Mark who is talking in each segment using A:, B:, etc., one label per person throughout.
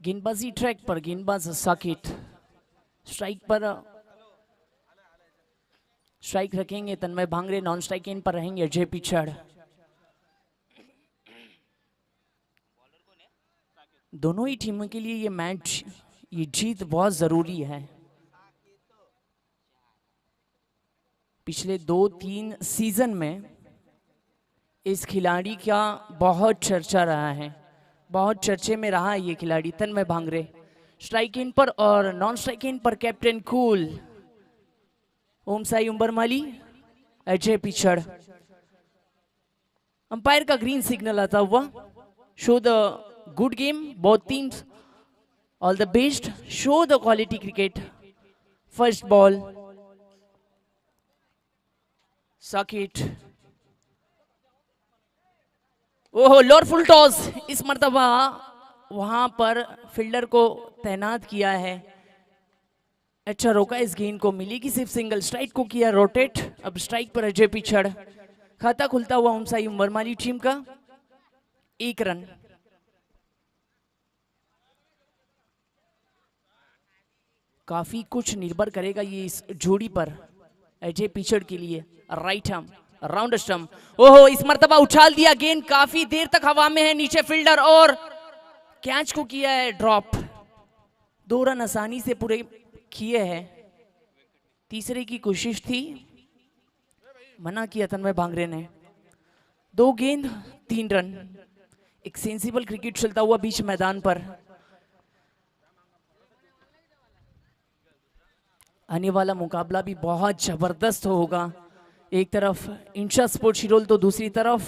A: गेंदबाजी ट्रैक पर गेंदबाज साकिट स्ट्राइक रखेंगे तन्मय भांगरे, नॉन स्ट्राइक इन पर रहेंगे अजय पिछड़। दोनों ही टीमों के लिए ये मैच, ये जीत बहुत जरूरी है। पिछले 2-3 सीजन में इस खिलाड़ी का बहुत चर्चा रहा है, बहुत चर्चे में रहा है ये खिलाड़ी तन्मय भांगरे। स्ट्राइक इन पर और नॉन स्ट्राइक इन पर कैप्टन कूल ओम साई उम्बरमाली, अजय पिछड़। अंपायर का ग्रीन सिग्नल आता हुआ। Show the good game, both teams, all the best, show the quality cricket. First ball socket, ओहो लोअर फुल टॉस। इस मर्तबा वहां पर फील्डर को तैनात किया है, अच्छा रोका इस गेंद को, मिलेगी सिर्फ सिंगल। स्ट्राइक को किया रोटेट, अब स्ट्राइक पर अजय पिछड़। खाता खुलता हुआ ओम साई उम्बरमाली टीम का 1 रन। काफी कुछ निर्भर करेगा ये इस जोड़ी पर अजय पिछड़ के लिए। राइट आर्म राउंड स्टंप, ओहो इस मर्तबा उछाल दिया गेंद, काफी देर तक हवा में है, नीचे फील्डर और कैच को किया है ड्रॉप। 2 रन आसानी से पूरे किए हैं। तीसरे की कोशिश थी, मना किया तन्मय भांगरे ने। 2 गेंद 3 रन। एक सेंसिबल क्रिकेट चलता हुआ बीच मैदान पर। आने वाला मुकाबला भी बहुत जबरदस्त होगा। एक तरफ इंशा स्पोर्ट्स शिरोल तो दूसरी तरफ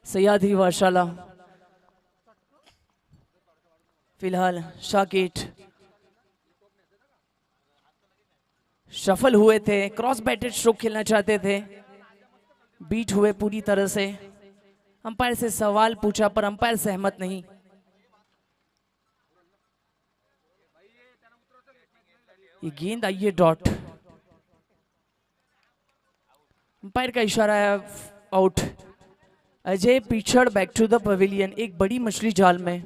A: सह्याद्री वाशाला। फिलहाल साकिट सफल हुए थे, क्रॉस बैटेड स्ट्रोक खेलना चाहते थे, बीट हुए पूरी तरह से। अंपायर से सवाल पूछा पर अंपायर सहमत नहीं। ये गेंद आई है डॉट, अंपायर का इशारा है आउट। अजय पिछड़ बैक टू द पवेलियन, एक बड़ी मछली जाल में।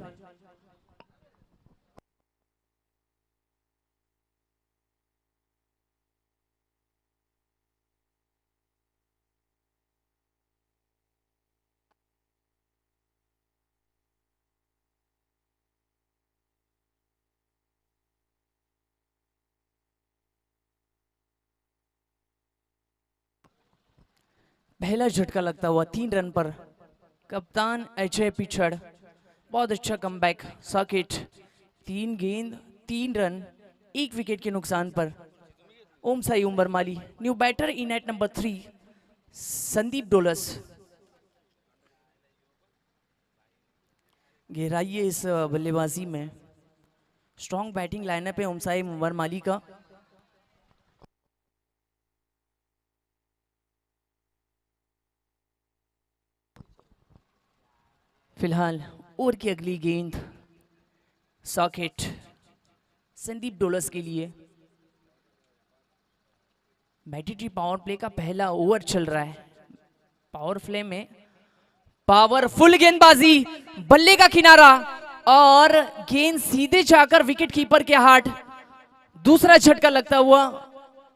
A: पहला झटका लगता हुआ 3 रन पर कप्तान अजय पिछड़। बहुत अच्छा कमबैक साकिट। 3 गेंद 3 रन, 1 विकेट के नुकसान पर। Om Sai Umbarmali, new batter in at number 3 Sandeep Dolas. गहराई है इस बल्लेबाजी में। स्ट्रॉन्ग बैटिंग लाइनअप है ओम साई उम्बरमाली का। फिलहाल ओवर की अगली गेंद साकिट संदीप डोलस के लिए। मैटिटी पावर प्ले का पहला ओवर चल रहा है। पावर प्ले में पावरफुल गेंदबाजी, बल्ले का किनारा और गेंद सीधे जाकर विकेट कीपर के हाथ। दूसरा झटका लगता हुआ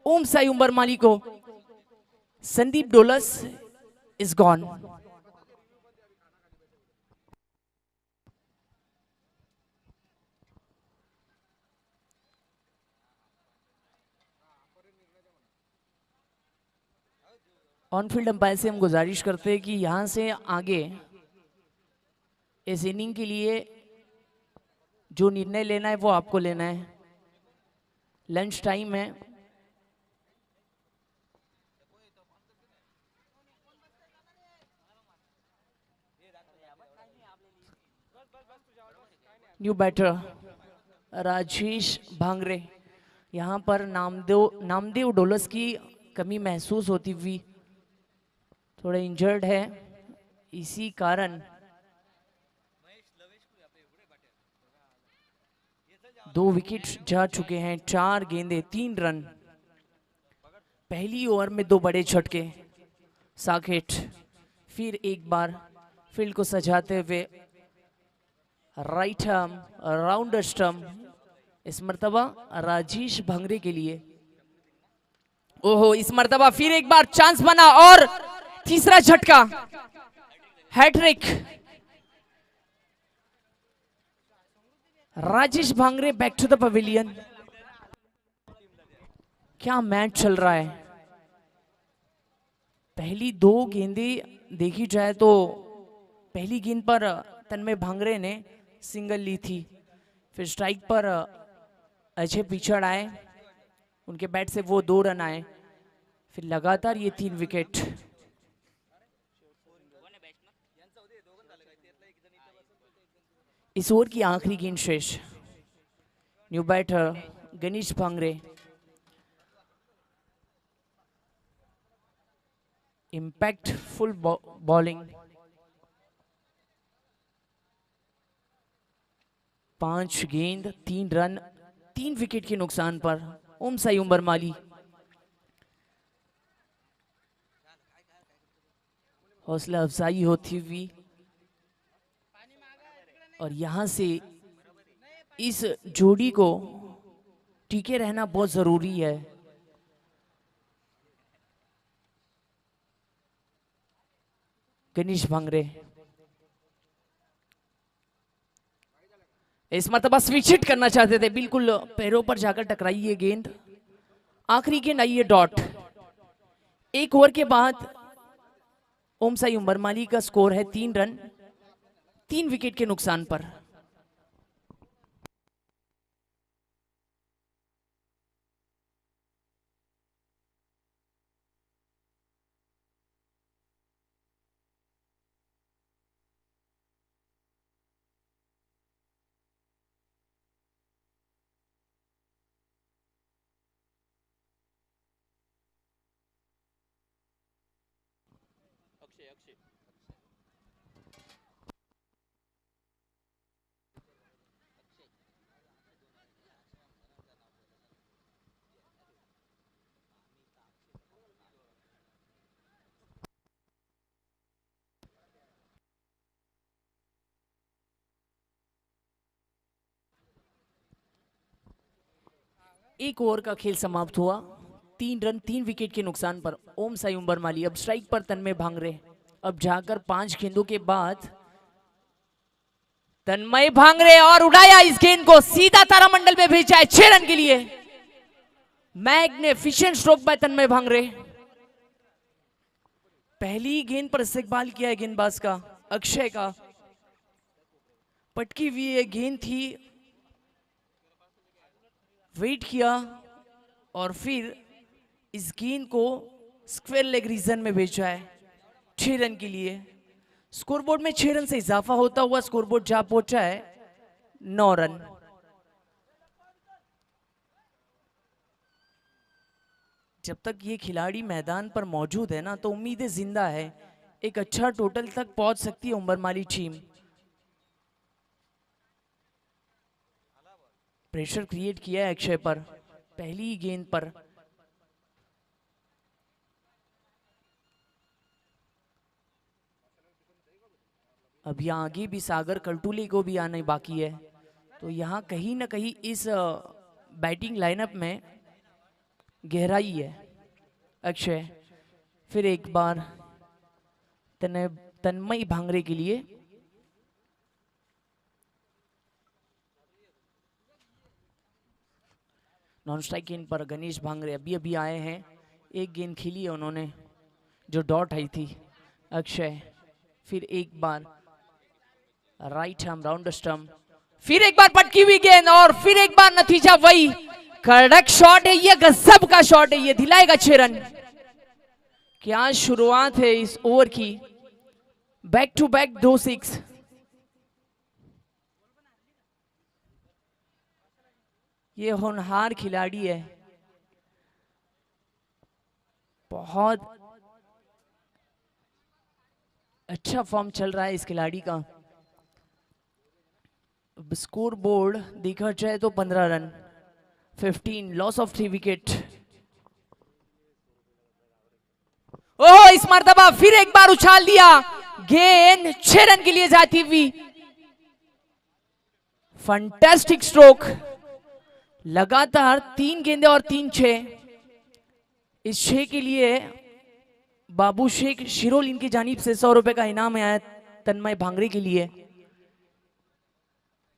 A: ओम साई उम्बरमाली को। Sandeep Dolas is gone. On field umpire से हम गुजारिश करते हैं कि यहां से आगे इस इनिंग के लिए जो निर्णय लेना है वो आपको लेना है। लंच टाइम है। New batter Rajesh Bhangare. यहां पर नामदेव डोलस की कमी महसूस होती हुई, थोड़ा इंजर्ड है, इसी कारण 2 विकेट जा चुके हैं। 4 गेंदे 3 रन। पहली ओवर में 2 बड़े झटके। साकिट फिर एक बार फील्ड को सजाते हुए राइट आर्म राउंड स्टम्प, इस मर्तबा राजेश भांगरे के लिए। ओहो, इस मर्तबा फिर एक बार चांस बना और तीसरा झटका, hat trick. Rajesh Bhangare back to the pavilion. क्या मैच चल रहा है। पहली दो गेंदें देखी जाए तो पहली गेंद पर तन्मय भांगरे ने सिंगल ली थी, फिर स्ट्राइक पर अजय पिछड़ आए, उनके बैट से वो 2 रन आए, फिर लगातार ये 3 विकेट। इस ओवर की आखिरी गेंद शेष। New batter Ganesh Bhangare. Impactful bowling. 5 गेंद 3 रन 3 विकेट के नुकसान पर ओम साई उमरमाली। हौसला अफजाई होती हुई और यहां से इस जोड़ी को टिके रहना बहुत जरूरी है। गणेश भांगरे इस मरतबा स्विच हिट करना चाहते थे, बिल्कुल पैरों पर जाकर टकराई ये गेंद। आखिरी गेंद आई है डॉट। 1 ओवर के बाद ओम साई उमरमाली का स्कोर है 3 रन 3 विकेट के नुकसान पर। एक ओवर का खेल समाप्त हुआ, 3 रन 3 विकेट के नुकसान पर ओम साई उमरमाली। अब स्ट्राइक पर तन्मय भांगरे। अब जाकर 5 गेंदों के बाद तन्मय भांगरे और उड़ाया इस गेंद को, सीधा तारामंडल में भेजा है 6 रन के लिए। मैग्निफिशिएंट स्ट्रोक बाय तन्मय भांगरे। पहली गेंद पर इस्तेकबाल किया है गेंदबाज का, अक्षय का। पटकी हुई ये गेंद थी, वेट किया और फिर इस गेंद को स्क्वायर लेग रीजन में भेजा है 6 रन के लिए। स्कोरबोर्ड में 6 रन से इजाफा होता हुआ स्कोरबोर्ड जा पहुंचा है 9 रन। जब तक ये खिलाड़ी मैदान पर मौजूद है ना, तो उम्मीदें जिंदा है, एक अच्छा टोटल तक पहुंच सकती है उमरमाली टीम। प्रेशर क्रिएट किया है अक्षय पर पहली ही गेंद पर। अब यहाँ आगे भी सागर कल्टुले को भी आना बाकी है, तो यहाँ कहीं ना कहीं इस बैटिंग लाइनअप में गहराई है। अक्षय फिर एक बार तन्मय भांगरे के लिए। नॉन स्ट्राइक गेंद पर गणेश भांगरे अभी अभी आए हैं, एक गेंद खेली है उन्होंने जो डॉट आई थी। अक्षय फिर एक बार राइट आर्म राउंड स्टम्प, फिर एक बार पटकी हुई गेंद और फिर एक बार नतीजा वही। कड़क शॉट है ये, गजब का शॉट है ये, दिलाएगा 6 रन। क्या शुरुआत है इस ओवर की, बैक टू बैक 2 6। ये होनहार खिलाड़ी है, बहुत अच्छा फॉर्म चल रहा है इस खिलाड़ी का। स्कोर बोर्ड देखा जाए तो 15 रन 15 लॉस ऑफ 3 विकेट। ओह, इस मर्तबा फिर एक बार उछाल दिया, गेंद 6 रन के लिए जाती हुई। फंटास्टिक स्ट्रोक, लगातार 3 गेंदे और 3 6। इस 6 के लिए बाबू शेख शिरोल इनकी जानिब से 100 रुपए का इनाम आया तन्मय भांगरे के लिए।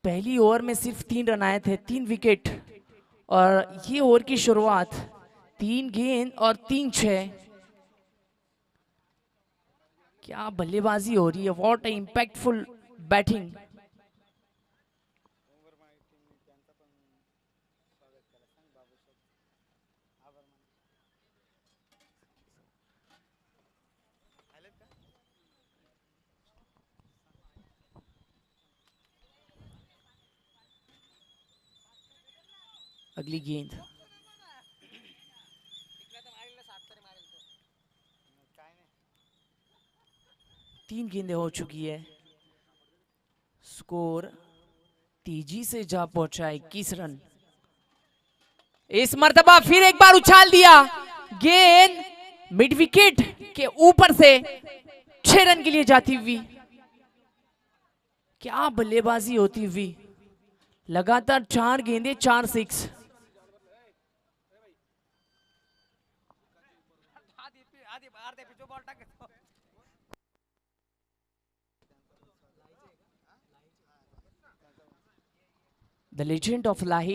A: पहली ओवर में सिर्फ 3 रन आए थे, 3 विकेट, और ये ओवर की शुरुआत 3 गेंद और 3 6। क्या बल्लेबाजी हो रही है, व्हाट ए इंपैक्टफुल बैटिंग। अगली गेंद, तीन गेंदें हो चुकी है, स्कोर तेजी से जा पहुंचा 21 रन। इस मर्तबा फिर एक बार उछाल दिया, गेंद मिड विकेट के ऊपर से 6 रन के लिए जाती हुई। क्या बल्लेबाजी होती हुई, लगातार 4 गेंदें 4 6। द लेजेंड ऑफ लाही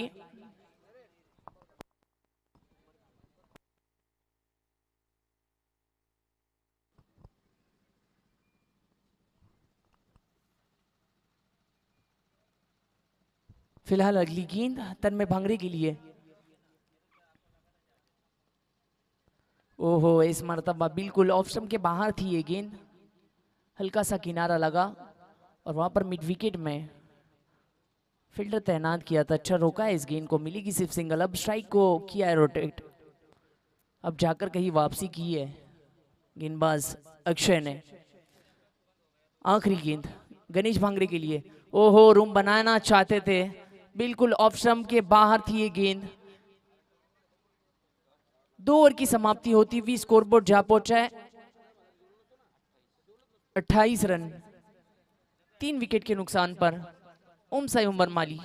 A: फिलहाल अगली गेंद तन्मय भांगरे के लिए। ओहो, इस मर्तबा बिल्कुल ऑफ स्टंप के बाहर थी ये गेंद, हल्का सा किनारा लगा और वहां पर मिड विकेट में फील्डर तैनात किया था। अच्छा रोका है, इस गेंद को मिलेगी सिर्फ सिंगल। अब स्ट्राइक को किया है रोटेट, अब जाकर कहीं वापसी की है गेंदबाज अक्षय ने। आखिरी गेंद गणेश भांगरे के लिए। ओहो, रूम बनाना चाहते थे, बिल्कुल ऑफ स्टंप के बाहर थी ये गेंद। 2 ओवर की समाप्ति होती हुई स्कोरबोर्ड जा पहुंचा है 28 रन, 3 विकेट के नुकसान पर ओम साई उमर माली।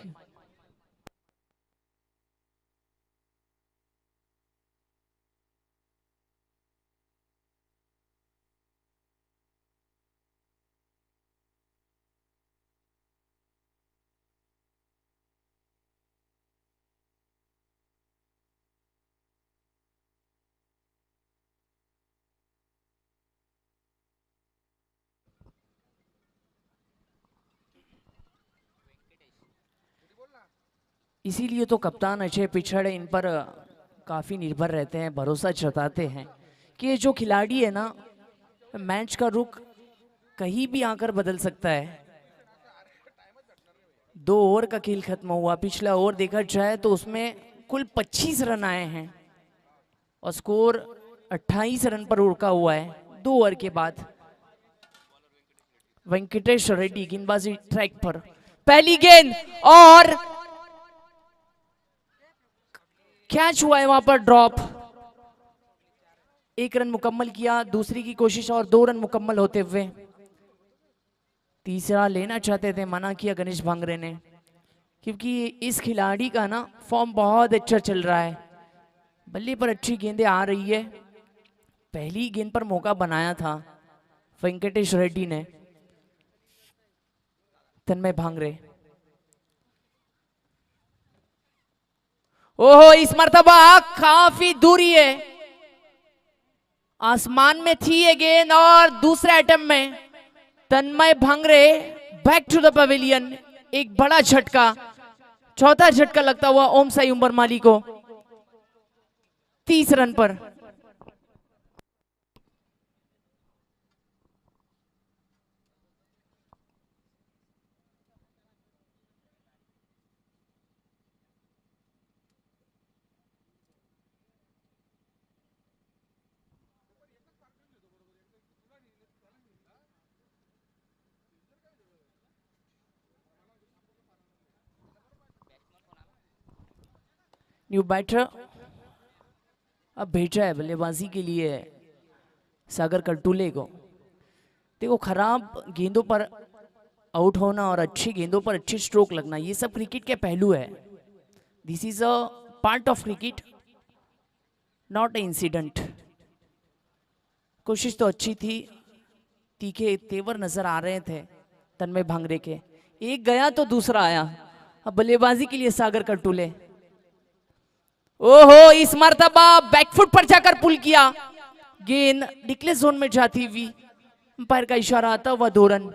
A: इसीलिए तो कप्तान अजय पिछड़ इन पर काफी निर्भर रहते हैं, भरोसा जताते हैं कि ये जो खिलाड़ी है ना, मैच का रुख कहीं भी आकर बदल सकता है। 2 ओवर का खेल खत्म हुआ, पिछला ओवर देखा जाए तो उसमें कुल 25 रन आए हैं और स्कोर 28 रन पर रुका हुआ है 2 ओवर के बाद। वेंकटेश रेड्डी गेंदबाजी ट्रैक पर, पहली गेंद और कैच हुआ है वहां पर, ड्रॉप। 1 रन मुकम्मल किया, दूसरी की कोशिश और 2 रन मुकम्मल होते हुए तीसरा लेना चाहते थे, मना किया गणेश भांगरे ने, क्योंकि इस खिलाड़ी का ना फॉर्म बहुत अच्छा चल रहा है, बल्ले पर अच्छी गेंदें आ रही है। पहली गेंद पर मौका बनाया था वेंकटेश रेड्डी ने। तन्मय भांगरे, ओहो, इस मर्तबा काफी दूरी है, आसमान में थी ये गेंद और दूसरे अटेम्प्ट में Tanmay Bhangre back to the pavilion. एक बड़ा झटका, चौथा झटका लगता हुआ ओम साई उमर माली को 30 रन पर। न्यू बैटर अब भेजा है बल्लेबाजी के लिए सागर कटुले को। देखो, खराब गेंदों पर आउट होना और अच्छी गेंदों पर अच्छे स्ट्रोक लगना, ये सब क्रिकेट के पहलू है। This is a part of cricket, not a incident. कोशिश तो अच्छी थी, तीखे तेवर नजर आ रहे थे तन्मय भांगरे के। एक गया तो दूसरा आया। अब बल्लेबाजी के लिए सागर कटुले। ओहो, इस मर्तबा बैकफुट पर जाकर पुल किया, गेंद निकले जोन में जाती हुई, अंपायर का इशारा आता हुआ 2 रन,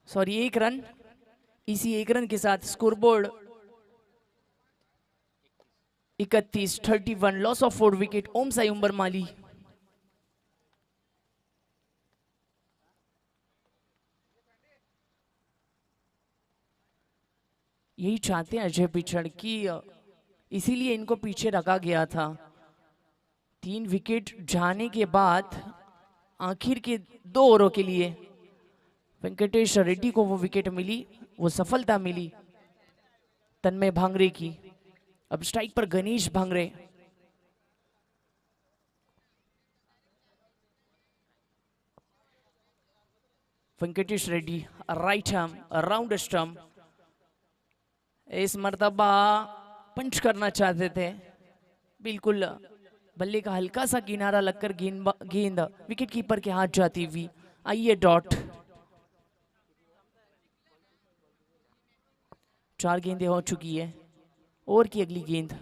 A: सॉरी 1 रन। इसी 1 रन के साथ scoreboard 31-31, loss of 4 wicket Om Sai उम्बर माली। यही चाहते हैं अजय पिछड़ की, इसीलिए इनको पीछे रखा गया था। 3 विकेट जाने के बाद आखिर के 2 ओवरों के लिए वेंकटेश रेड्डी को वो विकेट मिली, वो सफलता मिली तन्मय भांगरे की। अब स्ट्राइक पर Ganesh Bhangare. Venkatesh Reddy right arm round stump. इस मर्तबा पंच करना चाहते थे, बिल्कुल बल्ले का हल्का सा किनारा लगकर गेंद विकेट कीपर के हाथ जाती हुई। आइए डॉट। 4 गेंदें हो चुकी है, ओवर की अगली गेंद।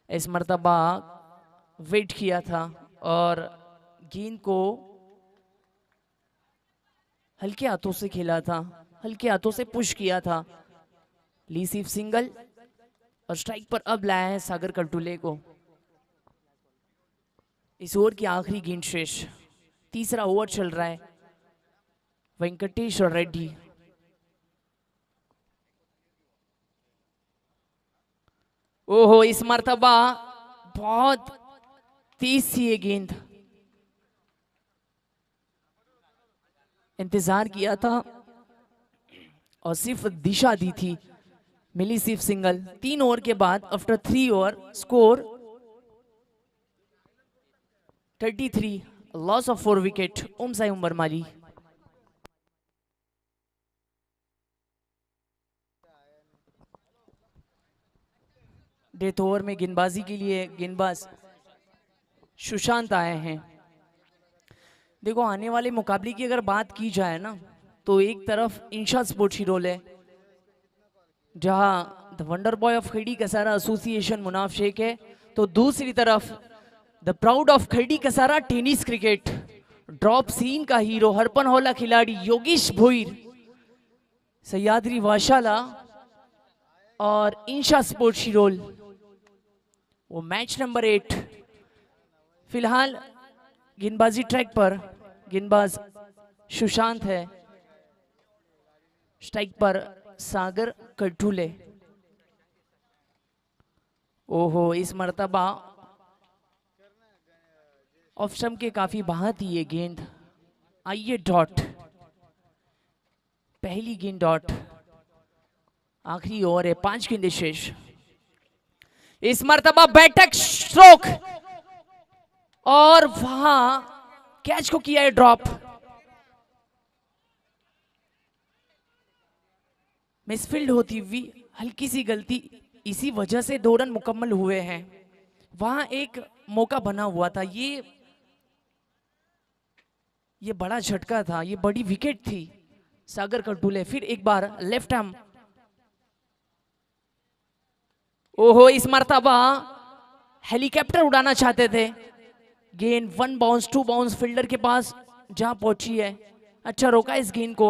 A: इस मर्तबा वेट किया था और गेंद को हल्के हाथों से खेला था, हल्के हाथों से पुश किया था। ली सिर्फ सिंगल और स्ट्राइक पर अब लाया है सागर कटुले को। इस ओवर की आखिरी गेंद शेष, तीसरा ओवर चल रहा है। वेंकटेश रेड्डी ओहो, इस मर्तबा बहुत तेज सी ये गेंद, इंतजार किया था और सिर्फ दिशा दी थी, मिली सिर्फ सिंगल। 3 ओवर के बाद after 3 over score 33, loss of 4 wicket Om Sai Umbarmali. Death over में गेंदबाजी के लिए गेंदबाज सुशांत आए हैं। देखो, आने वाले मुकाबले की अगर बात की जाए ना, तो एक तरफ इंशा स्पोर्ट्स हीरोल है, जहां the wonder boy of Khedi Kasara association Munaf Sheikh है, तो दूसरी तरफ the proud of Khedi Kasara tennis cricket drop scene का हीरो हरपन हौला खिलाड़ी योगेश भोईर, सह्याद्री वाशाला और इंशा स्पोर्ट्स हीरोल। वो मैच नंबर 8। फिलहाल गेंदबाजी ट्रैक पर गेंदबाज सुशांत है, स्ट्राइक पर सागर कटुले। ओहो, इस मर्तबा ऑफ स्टंप के काफी बाहर थी ये गेंद। आइए डॉट, पहली गेंद डॉट। आखिरी ओवर है, 5 गेंदें शेष। इस मर्तबा बैठक स्ट्रोक और वहां कैच को किया है ड्रॉप। मिसफील्ड होती हुई हल्की सी गलती, इसी वजह से 2 रन मुकम्मल हुए हैं। वहां एक मौका बना हुआ था, ये बड़ा झटका था, ये बड़ी विकेट थी सागर कटुले। फिर एक बार लेफ्ट आर्म। ओहो, इस मर्तबा हेलीकॉप्टर उड़ाना चाहते थे, गेंद 1 बाउंस 2 बाउंस फील्डर के पास जहां पहुंची है। अच्छा रोका इस गेंद को,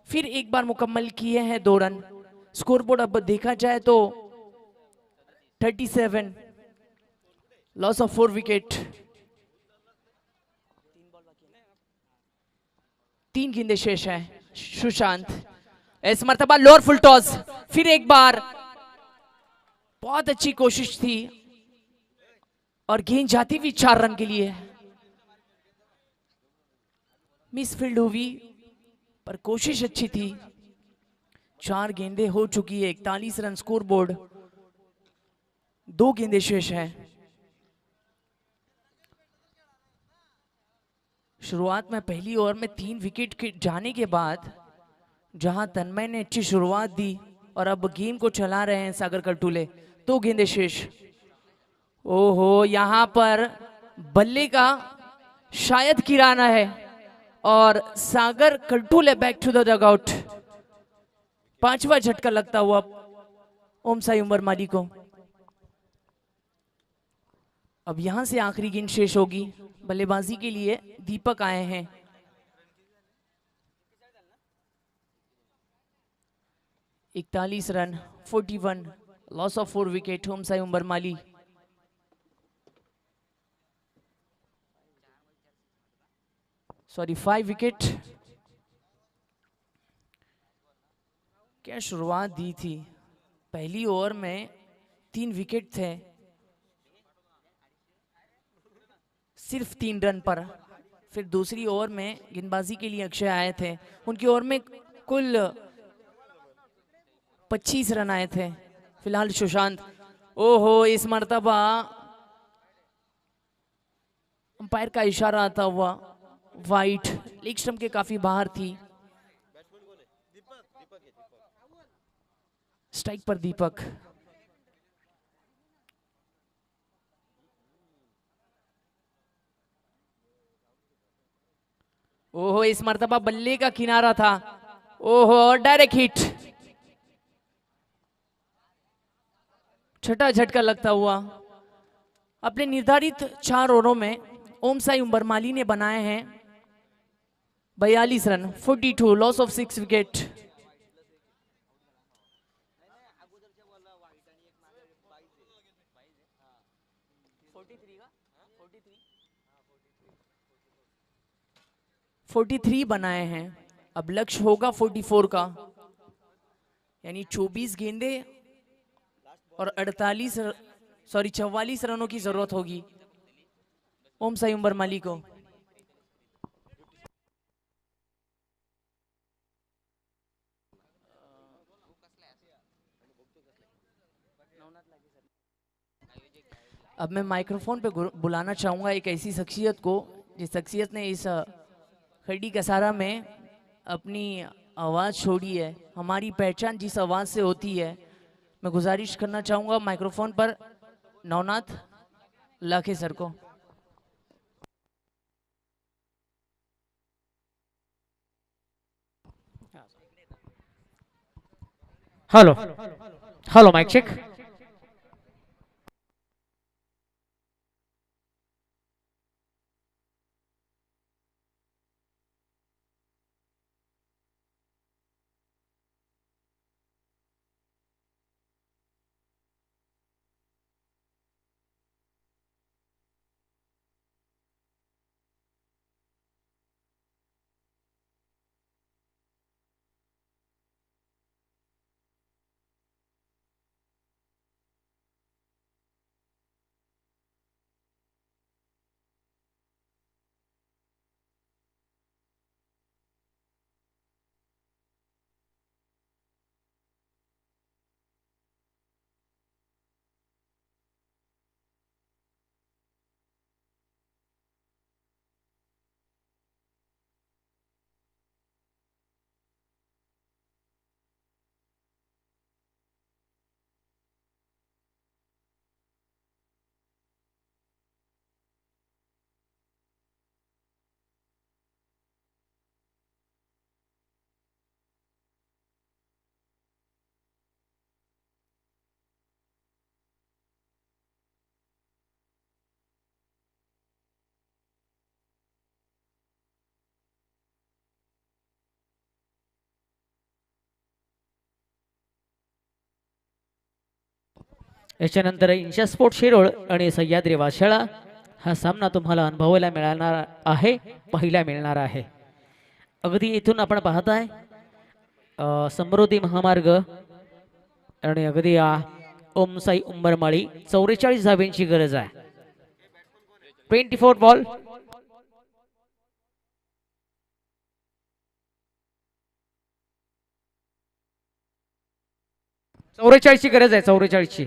A: फिर एक बार मुकम्मल किए हैं 2 रन। स्कोरबोर्ड अब देखा जाए तो 37, लॉस ऑफ 4 विकेट। 3 गेंदें शेष है। सुशांत इस मर्तबा लोअर फुल टॉस, फिर एक बार बहुत अच्छी कोशिश थी और गेंद जाती हुई 4 रन के लिए। मिसफील्ड हुई पर कोशिश अच्छी थी। 4 गेंदें हो चुकी है, 41 रन स्कोर बोर्ड, 2 गेंदें शेष है। शुरुआत में पहली ओवर में 3 विकेट के जाने के बाद जहां तन्मय ने अच्छी शुरुआत दी और अब गेम को चला रहे हैं सागर कलटुले। 2 गेंदे शेष। ओहो, यहां पर बल्ले का शायद किराना है और सागर कलटुले बैक टू द डगआउट। 5वां झटका लगता हुआ ओम साई उमर माली को। अब यहां से आखिरी गेंद शेष होगी। बल्लेबाजी के लिए दीपक आए हैं। इकतालीस run, 41, loss of 4 wicket Om Sai Umar Mali. Sorry 5 wicket. क्या शुरुआत दी थी। पहली ओवर में 3 विकेट थे, सिर्फ 3 रन पर। फिर दूसरी ओवर में गेंदबाजी के लिए अक्षय आए थे। उनकी ओवर में कुल 25 रन आए थे। फिलहाल सुशांत। ओहो, इस मर्तबा अंपायर का इशारा आता हुआ वाइट। लेग स्टंप के काफी बाहर थी। स्ट्राइक पर दीपक। ओहो, इस मर्तबा बल्ले का किनारा था। ओहो, डायरेक्ट हिट। छठा झटका लगता हुआ। अपने निर्धारित 4 ओवरों में ओम साई उमर माली ने बनाए हैं 42 run, 42, loss of 6 wicket. Forty three बनाए हैं। अब लक्ष्य होगा 44 का, यानी 24 गेंदे और 44 रनों की जरूरत होगी ओम साई उमर माली को। अब मैं माइक्रोफोन पे बुलाना चाहूंगा एक ऐसी शख्सियत को जिस शख्सियत ने इस खड़ी कसारा में अपनी आवाज़ छोड़ी है। हमारी पहचान जिस आवाज़ से होती है। मैं गुजारिश करना चाहूंगा माइक्रोफोन पर नवनाथ लाखे सर को।
B: Hello hello, mic check. याच्यानंतर इंशा स्पोर्ट शिरोळ आणि सह्याद्री वाशाळा हा सामना तुम्हाला अनुभवायला मिळणार आहे, पाहायला मिळणार आहे। अगदी इथून आपण पाहताय समृद्धी महामार्ग आणि अगदी ओम साई उंबरमाळी 44 धाब्यांची गरज आहे। 24 बॉल। ची गरज आहे, 44ची।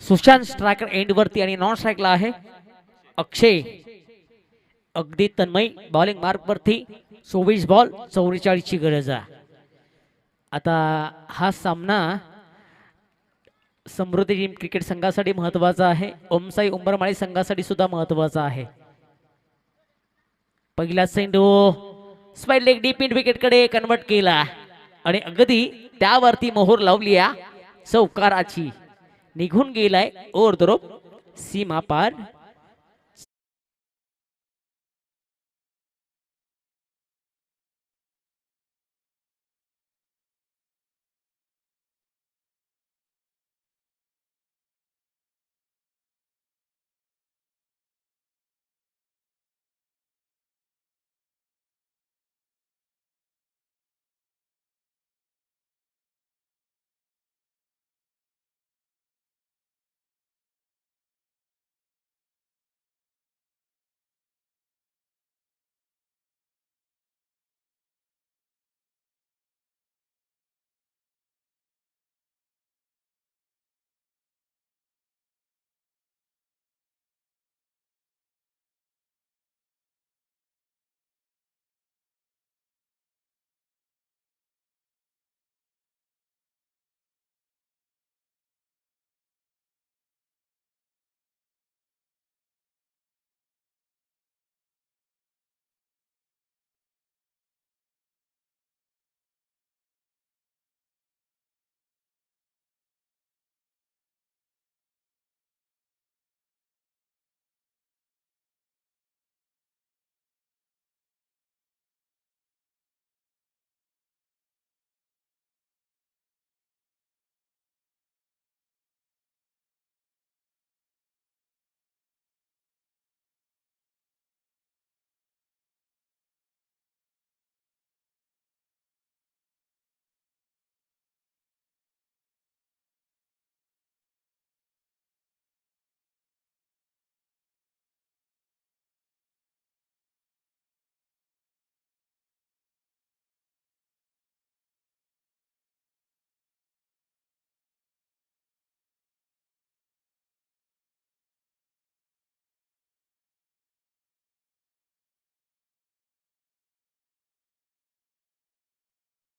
B: सुशांत स्ट्रायकर एंड वरती आणि नॉन स्ट्राईकला आहे अक्षय. अगदी तन्मय बॉलिंग मार्क वरती 24 बॉल 44 ची गरज आहे. आता हा सामना समृद्धी टीम क्रिकेट संघासाठी महत्वाचा आहे. ओमसाई उंबरमाळी संघासाठी सुद्धा महत्वाचा आहे. पहिला चेंडू spied leg deep in wicket कडे कन्वर्ट केला आणि अगदी त्यावरती मोहर लावली या चौकाराची. निघून गेलाय ओव्हर द रोप सीमा पार.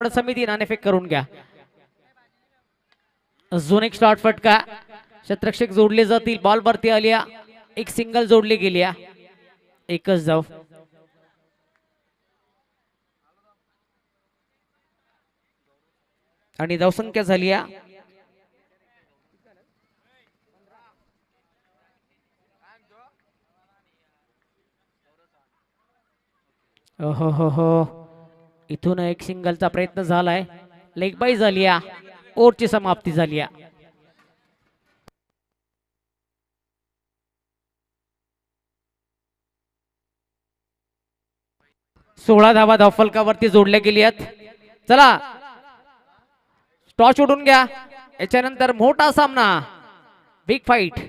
B: समिती नाणेफेक करून घ्या. अजून एक शॉट फटका. शतरक्षक जोडले जातील. बॉल वरती आली. एक सिंगल जोडली गेली. एकच धाव. आणि धावसंख्या झाली हो हो हो. इथून एक सिंगलचा प्रयत्न झालाय. लेग बाय झाली. ओव्हरची समाप्ती झाली. 16 धावा धावफलकावरती जोडल्या गेली आहेत. चला टॉस उडून घ्या. याच्यानंतर मोठा सामना big fight.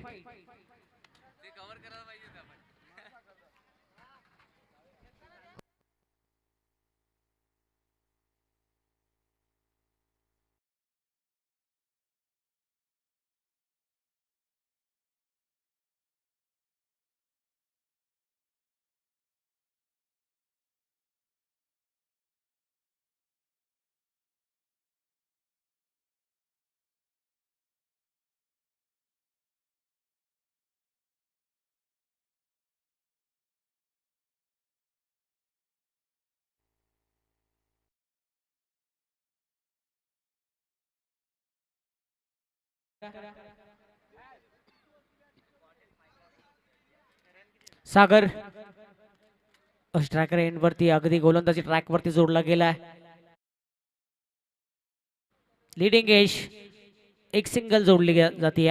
B: Sagar striker and वरती अगदी गोलंदाजी ट्रॅक वरती जोडला गेला. लीडिंग एज एक सिंगल जोडली जाते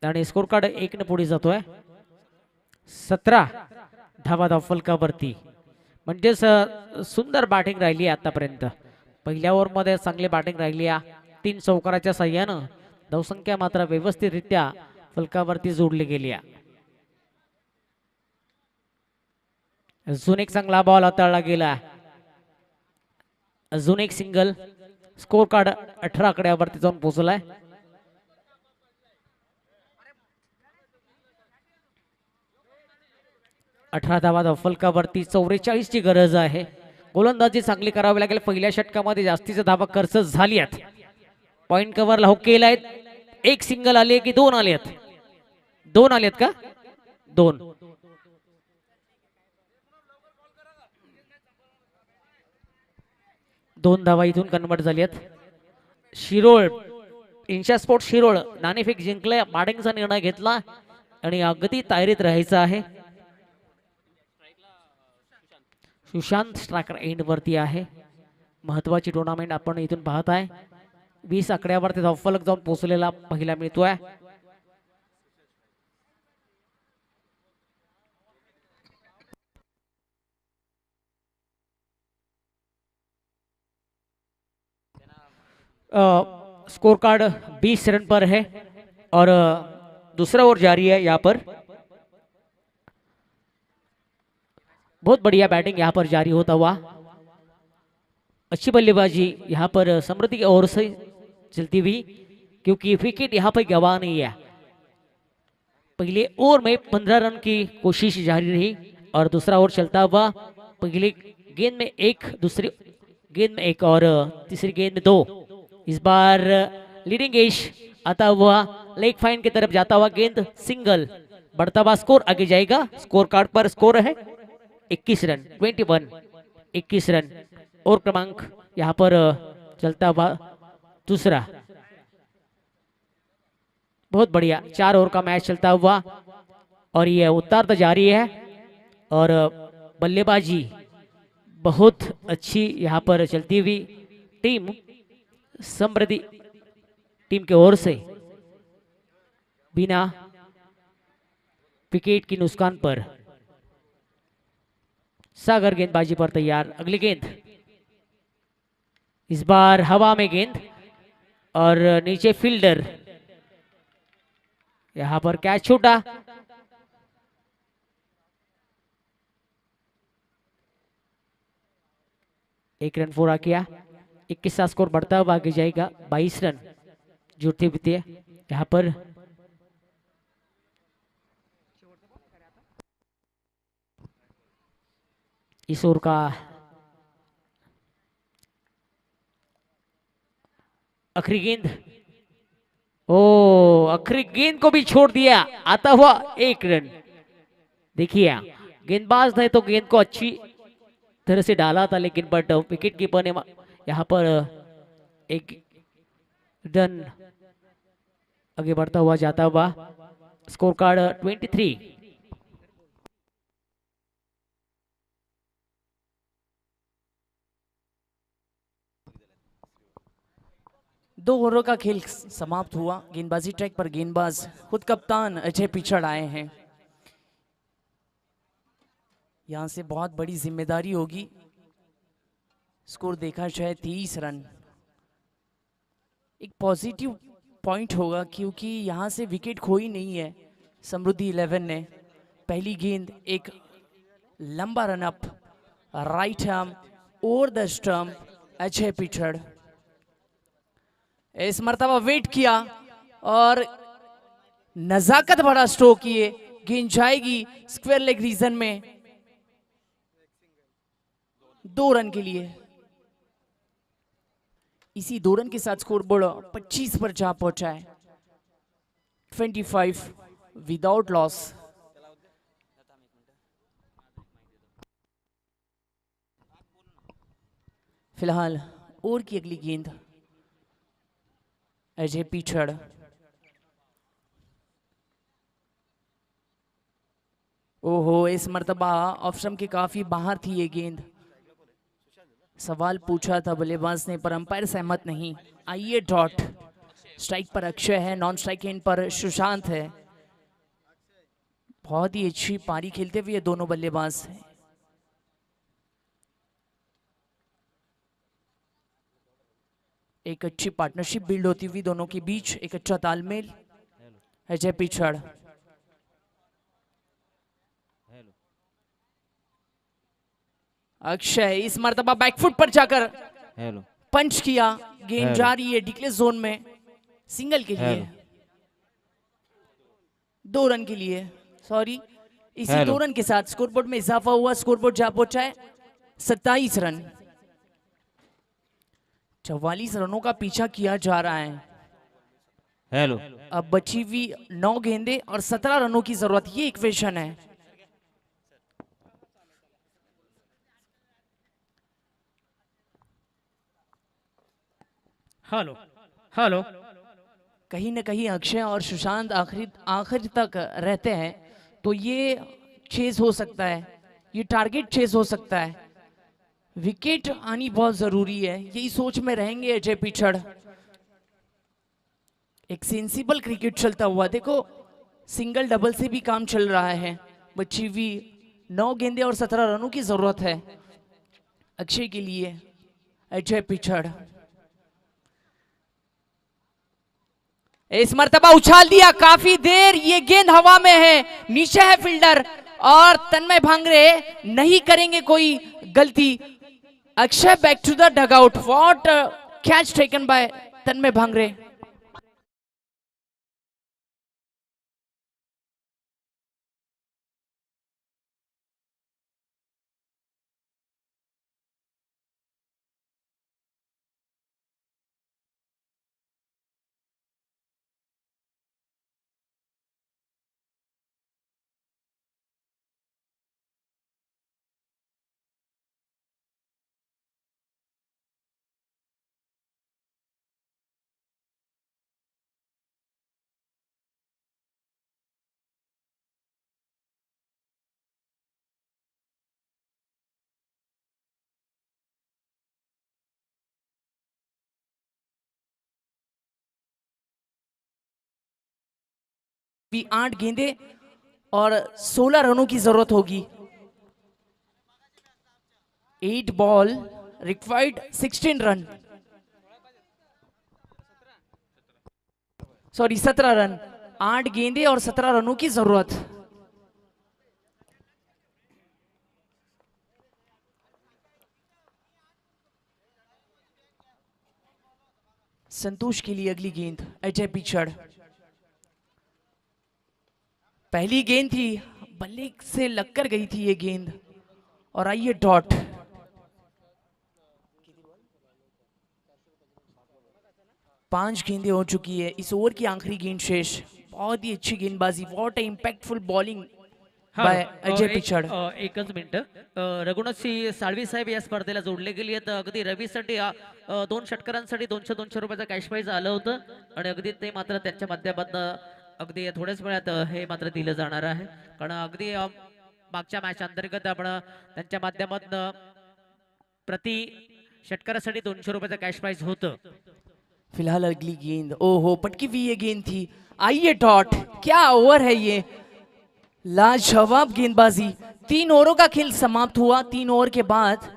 B: आणि स्कोर कार्ड 1 ने पुढे जातोय. 17 धावा धावफलकावरती. म्हणजेच सुंदर बॅटिंग राहिली आतापर्यंत. पहिल्या ओव्हर मध्ये चांगली बॅटिंग राहिली. 3 चौकाराच्या साह्यानं धावसंख्या मात्र व्यवस्थितरित्या फलकावरती जोडली गेली. अजून एक चांगला बॉल हाताळला गेला. अजून एक सिंगल. स्कोर कार्ड 18 आकड्यावरती जाऊन पोहोचलाय. 18 धावा फलकावरती 44 ची गरज आहे. गोलंदाजी चांगली करावी लागेल. पहिल्या षटकामध्ये जास्तीच्या धावा खर्च झाली आहेत. पॉइंट कव्हरला हुक केलाय. एक सिंगल आले की दोन आलेत? दोन आलेत का? दोन. दोन धावा इथून कन्वर्ट झाली आहेत. शिरोळ इन्शा स्पोर्ट शिरोळ नाणेफेक जिंकले. बॅटिंगचा निर्णय घेतला आणि अगदी तयारीत राहायचं आहे. सुशांत स्ट्रायकर एंड वरती आहे. महत्वाची टुर्नामेंट आपण इथून पाहत आहे. 20 आकड्यावरती धावफलक जाऊन पोहोचलेला पहिला मिळतोय. स्कोर कार्ड 20 रन पर है और दूसरा ओवर जारी है यहाँ पर. बहुत बढ़िया बैटिंग यहाँ पर जारी होता हुआ. अच्छी बल्लेबाजी यहाँ पर समृद्धि की ओर से चलती हुई, क्योंकि विकेट यहाँ पर गवा नहीं है. पहले ओवर में 15 रन की कोशिश जारी रही और दूसरा ओवर चलता हुआ. पहले गेंद में एक, दूसरी गेंद में एक और तीसरी गेंद में दो. इस बार लीडिंग एज आता हुआ लेग फाइन की तरफ जाता हुआ गेंद सिंगल. बढ़ता हुआ स्कोर आगे जाएगा. स्कोर कार्ड पर स्कोर है 21 रन 21 21 रन. और क्रमांक यहाँ पर चलता हुआ दूसरा. बहुत बढ़िया 4 ओवर का मैच चलता हुआ और ये उतार तो जारी है और बल्लेबाजी बहुत अच्छी यहाँ पर चलती हुई. टीम समृद्धि टीम की ओर से बिना विकेट की नुकसान पर सागर गेंदबाजी पर तैयार. अगली गेंद इस बार हवा में गेंद और नीचे फील्डर. यहां पर कैच छूटा. एक रन पूरा किया. 21 का स्कोर बढ़ता हुआ आगे जाएगा. 22 रन जुड़ते बीते यहां पर. इस ओवर का आखिरी गेंद. ओ आखिरी गेंद को भी छोड़ दिया. आता हुआ एक रन. देखिए गेंदबाज ने तो गेंद को अच्छी तरह से डाला था, लेकिन बट विकेट कीपर ने यहाँ पर एक रन आगे बढ़ता हुआ जाता हुआ. Score card 23.
A: दो ओवरों का खेल समाप्त हुआ. गेंदबाजी ट्रैक पर गेंदबाज खुद कप्तान अजय पिछड़ आए हैं. यहां से बहुत बड़ी जिम्मेदारी होगी. स्कोर देखा जाए 23 रन. एक पॉजिटिव पॉइंट होगा क्योंकि यहां से विकेट खोई नहीं है समृद्धि 11 ने. पहली गेंद एक लंबा run up right arm over the stump. Ajay पिछड़ इस मर्तबा वेट किया और नजाकत भरा स्ट्रोक किए. गेंद जाएगी स्क्वायर लेग रीजन में 2 रन के लिए. इसी 2 रन के साथ स्कोर बोर्ड 25 पर जा पहुंचा है. 25 विदाउट लॉस. फिलहाल ओवर की अगली गेंद अजय पिछड़. ओहो इस मर्तबा ऑफ स्टंप के काफी बाहर थी ये गेंद. सवाल पूछा था बल्लेबाज ने पर अंपायर सहमत नहीं. आइए डॉट. स्ट्राइक पर अक्षय है, नॉन स्ट्राइक एंड पर सुशांत है. बहुत ही अच्छी पारी खेलते हुए ये दोनों बल्लेबाज हैं. एक अच्छी पार्टनरशिप बिल्ड होती हुई दोनों के बीच. एक अच्छा तालमेल. अजय पिछड़ अक्षय इस मर्तबा बैकफुट पर जाकर पंच किया. गेंद जा रही है डिक्लेयर जोन में. सिंगल के लिए 2 रन के लिए. सॉरी इसी 2 रन के साथ स्कोरबोर्ड में इजाफा हुआ, स्कोरबोर्ड जा पहुंचा है 27 रन। 44 रनों का पीछा किया जा रहा है।
C: हेलो,
A: अब बची हुई 9 गेंदे और 17 रनों की जरूरत, ये इक्वेशन है।
B: हेलो हेलो,
A: कहीं ना कहीं अक्षय और सुशांत आखिर तक रहते हैं तो ये चेज हो सकता है, ये टारगेट चेज हो सकता है। विकेट आनी बहुत जरूरी है, यही सोच में रहेंगे अजय पिछड़। एक सेंसिबल क्रिकेट चलता हुआ, देखो सिंगल डबल से भी काम चल रहा है। बची हुई 9 गेंदे और 17 रनों की जरूरत है अक्षय के लिए। अजय पिछड़ इस मर्तबा उछाल दिया, काफी देर ये गेंद हवा में है, नीचे है फील्डर और तन्मय भांगरे नहीं करेंगे कोई गलती। Akshay back to the dugout, what catch taken by Tanmay Bhangre. भी 8 गेंदे और 16 रनों की जरूरत होगी। 8 ball required 16 run, sorry 17 run. 8 गेंदे और 17 रनों की जरूरत। संतोष के लिए अगली गेंद, अजय पिछड़। पहली गेंद थी, बल्ले से लगकर गई थी ये गेंद और आइए डॉट। पांच गेंदें हो चुकी है, इस ओवर की आखिरी गेंद शेष। बहुत ही अच्छी गेंदबाजी, what impactful bowling bye Ajay पिछड़।
B: एकच मिनिट, रघुनाथसिंह साळवी साहेब या स्पर्धेला जोडले गेले आहेत. अगदी रवीसाठी 2 षटकारांसाठी 200 रुपयाचं कॅश प्राइज आलं होतं आणि अगदी ते मात्र त्यांच्या माध्यमातून अगदी थोड्याच वेळात हे मात्र दिलं जाणार आहे. कारण अगदी मागच्या मॅच अंतर्गत आपण त्यांच्या माध्यमातून प्रति षटकारासाठी 200 रुपयाचं कॅश प्राइज होतं.
A: फिलहाल अगली गेंद, ओहो पटकी हुई ये गेंद थी। आइए डॉट, क्या ओवर है ये, लाजवाब गेंदबाजी। 3 ओवरों का खेल समाप्त हुआ। 3 ओवर के बाद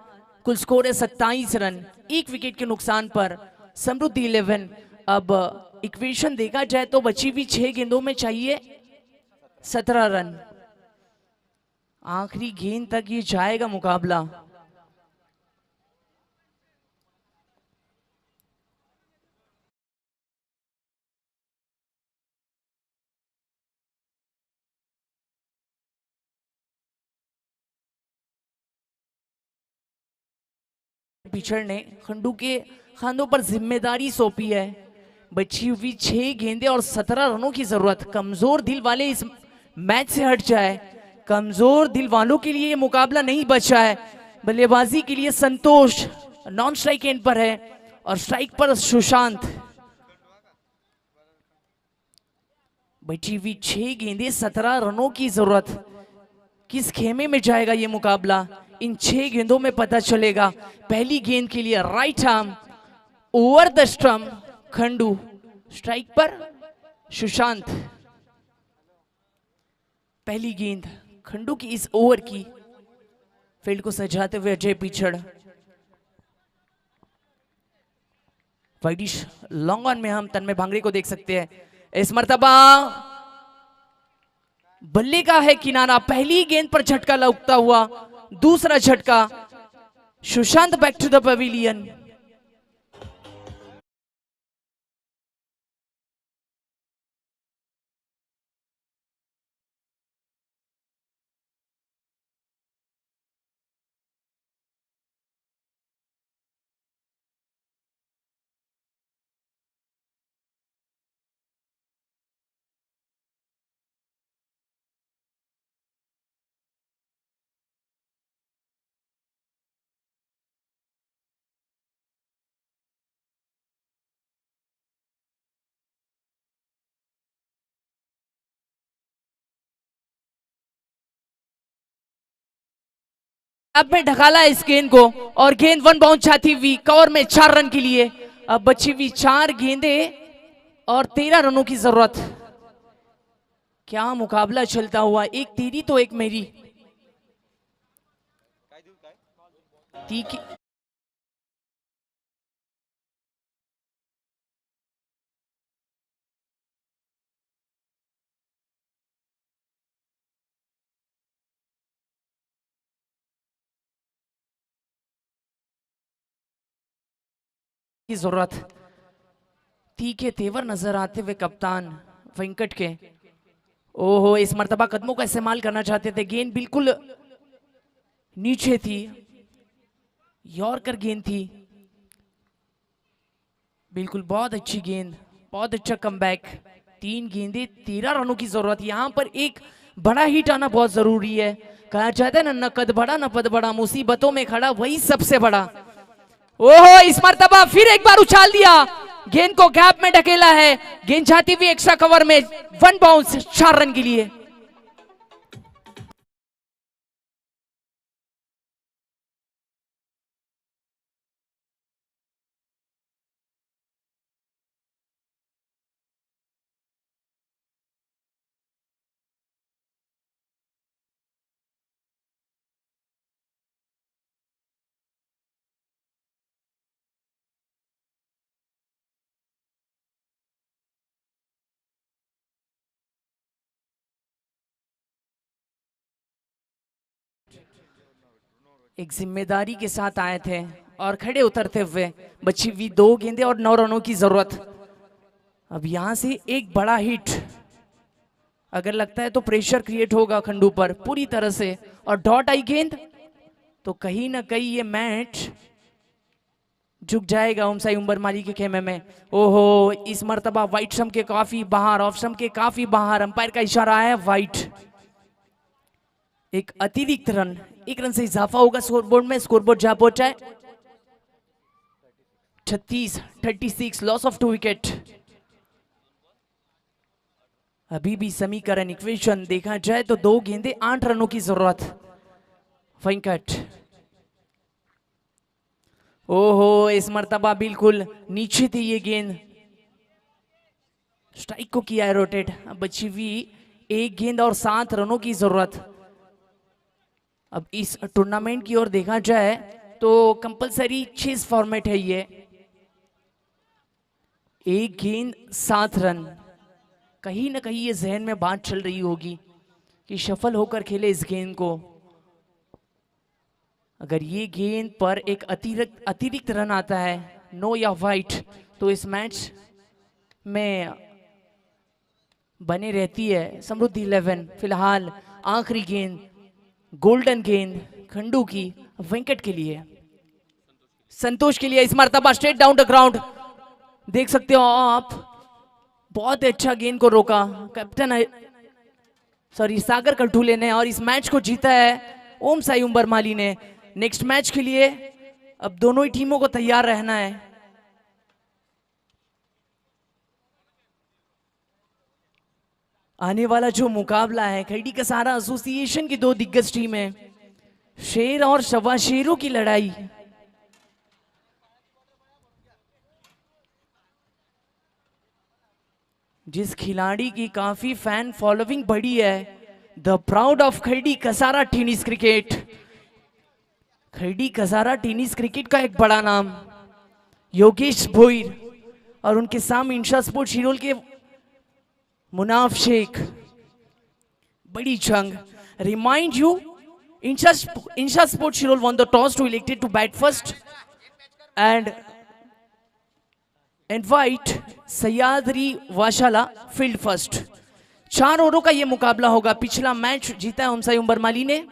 A: कुल स्कोर है 27 रन, 1 विकेट के नुकसान पर समृद्धि 11। अब इक्वेशन देखा जाए तो बची हुई 6 गेंदों में चाहिए 17 रन। आखिरी गेंद तक ये जाएगा मुकाबला। पिछड़ ने खंडू के खानों पर जिम्मेदारी सौंपी है। बची हुई 6 गेंदें और 17 रनों की जरूरत। कमजोर दिल वाले इस मैच से हट जाए, कमजोर दिल वालों के लिए ये मुकाबला नहीं बचा है। बल्लेबाजी के लिए संतोष नॉन स्ट्राइक एंड पर है और स्ट्राइक पर सुशांत। बची हुई 6 गेंदें 17 रनों की जरूरत। किस खेमे में जाएगा ये मुकाबला, इन 6 गेंदों में पता चलेगा। पहली गेंद के लिए right arm over the stump, Khandu. Strike पर सुशांत। पहली गेंद खंडू की इस ओवर की। फील्ड को सजाते हुए अजय पिछड़। वाइडिश लॉन्ग ऑन में हम तन्मय भांगरे को देख सकते हैं। इस मर्तबा बल्ले का है किनारा। पहली गेंद पर झटका लगता हुआ, दूसरा झटका। Sushant back to the pavilion. अब में ढकाला इस गेंद को और गेंद वन बाउंस जाती हुई कवर में 4 रन के लिए। अब बची हुई 4 गेंदे और 13 रनों की जरूरत। क्या मुकाबला चलता हुआ, एक तेरी तो एक मेरी। की जरूरत। तीखे तेवर नजर आते हुए कप्तान वेंकट के। ओहो, इस मर्तबा कदमों का इस्तेमाल करना चाहते थे। गेंद बिल्कुल नीचे थी, यॉर्कर गेंद थी। बिल्कुल बहुत अच्छी गेंद, बहुत अच्छा कमबैक। 3 गेंदे 13 रनों की जरूरत। यहां पर एक बड़ा हिट आना बहुत जरूरी है। कहा जाता है ना, न कद बड़ा न पद बड़ा, मुसीबतों में खड़ा वही सबसे बड़ा। ओहो, इस मर्तबा फिर एक बार उछाल दिया, गेंद को गैप में ढकेला है। गेंद जाती हुई एक्स्ट्रा कवर में 1 बाउंस 4 रन के लिए। एक जिम्मेदारी के साथ आए थे और खड़े उतरते हुए। बची हुई 2 गेंदे और 9 रनों की जरूरत। अब यहां से एक बड़ा हिट अगर लगता है तो प्रेशर क्रिएट होगा खंडू पर पूरी तरह से। और डॉट आई गेंद तो कहीं ना कहीं ये मैच झुक जाएगा ओमसाई उम्बरमाली के खेमे में। ओहो, इस मर्तबा वाइट स्टंप के काफी बाहर, ऑफ स्टंप के काफी बाहर। अंपायर का इशारा है वाइट। एक अतिरिक्त रन, 1 रन से इजाफा होगा स्कोरबोर्ड में। स्कोरबोर्ड जा पहुंचा है 36 लॉस ऑफ 2 विकेट। अभी भी समीकरण इक्वेशन देखा जाए तो 2 गेंदे 8 रनों की जरूरत। वेंकट, ओहो, इस मर्तबा बिल्कुल नीचे थी ये गेंद। स्ट्राइक को किया है रोटेट। अब बची हुई 1 गेंद और 7 रनों की जरूरत। अब इस टूर्नामेंट की ओर देखा जाए तो कंपलसरी चेस फॉर्मेट है ये। 1 गेंद 7 रन। कहीं ना कहीं ये जहन में बात चल रही होगी कि शफल होकर खेले इस गेंद को। अगर ये गेंद पर एक अतिरिक्त रन आता है, नो या वाइट, तो इस मैच में बने रहती है समृद्धि 11। फिलहाल आखिरी गेंद, गोल्डन गेंद खंडू की वेंकट के लिए, संतोष के लिए। इस मर्तबा स्ट्रेट डाउन द ग्राउंड देख सकते हो आप। बहुत अच्छा गेंद को रोका कैप्टन सागर कलठुले ने और इस मैच को जीता है ओमसाई उम्बरमाली ने। नेक्स्ट मैच के लिए अब दोनों ही टीमों को तैयार रहना है। आने वाला जो मुकाबला है खैडी कसारा एसोसिएशन की 2 दिग्गज टीमें, शेर और शवा शेरों की लड़ाई। जिस खिलाड़ी की काफी फैन फॉलोइंग बढ़ी है, the proud of Khaidi Kasara tennis cricket. Khaidi Kasara tennis cricket का एक बड़ा नाम योगेश भोईर और उनके सामने इंशा स्पोर्ट्स शिरोल के मुनाफ शेख। बड़ी जंग। Remind you, Insha sports Shirol won the toss to elected to bat first and invite Sahyadri Washala field first. 4 ओवरों का यह मुकाबला होगा। पिछला मैच जीता है ओमसाई उम्बरमाली ने।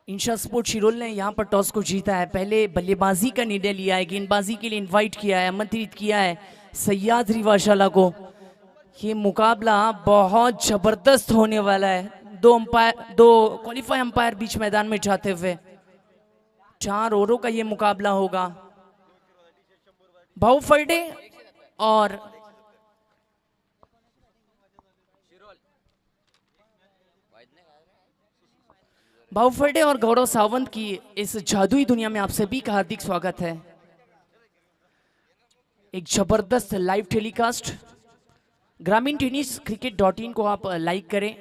A: इंशा स्पोर्ट्स शिरोल ने यहां पर टॉस को जीता है। पहले बल्लेबाजी का निर्णय लिया है, गेंदबाजी के लिए इनवाइट किया है, आमंत्रित किया है सयादरी वाशाला को। ये मुकाबला बहुत जबरदस्त होने वाला है। 2 क्वालिफाई अंपायर बीच मैदान में जाते हुए। 4 ओवरों का ये मुकाबला होगा। भाऊ फर्डे और भावफर्डे और गौरव सावंत की इस जादुई दुनिया में आप सभी का हार्दिक स्वागत है। एक जबरदस्त लाइव टेलीकास्ट ग्रामीण टेनिस cricket.in को आप लाइक करें,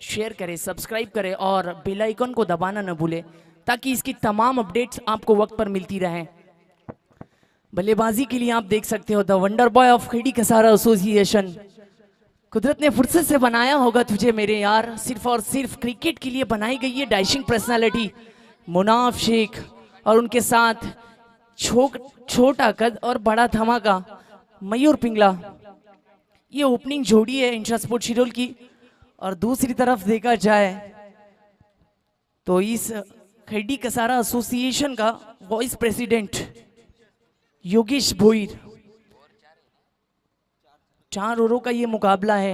A: शेयर करें, सब्सक्राइब करें और बेल आइकन को दबाना न भूलें ताकि इसकी तमाम अपडेट्स आपको वक्त पर मिलती रहें। बल्लेबाजी के लिए आप देख सकते हो the wonder boy of Khedi Kasara association. कुदरत ने फुर्सत से बनाया होगा तुझे मेरे यार, सिर्फ और सिर्फ क्रिकेट के लिए बनाई गई है डैशिंग पर्सनालिटी मुनाफ शेख और उनके साथ छोटा कद और बड़ा धमाका मयूर पिंगला। ये ओपनिंग जोड़ी है इंशा स्पोर्ट शिरोल की। और दूसरी तरफ देखा जाए तो इस खेड़ी कसारा एसोसिएशन का वाइस प्रेसिडेंट योगेश भोईर। 4 ओवरों का ये मुकाबला है।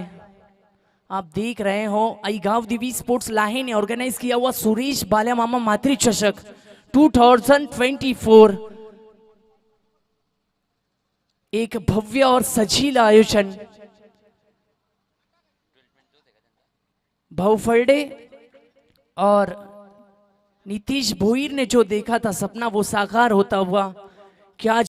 A: आप देख रहे हो आईगाव देवी स्पोर्ट्स लाहे ने ऑर्गेनाइज किया हुआ सुरेश बाल्या मामा मातृ चषक 2024। एक भव्य और सजीला आयोजन। भावफर्डे और नीतीश भोईर ने जो देखा था सपना वो साकार होता हुआ। क्या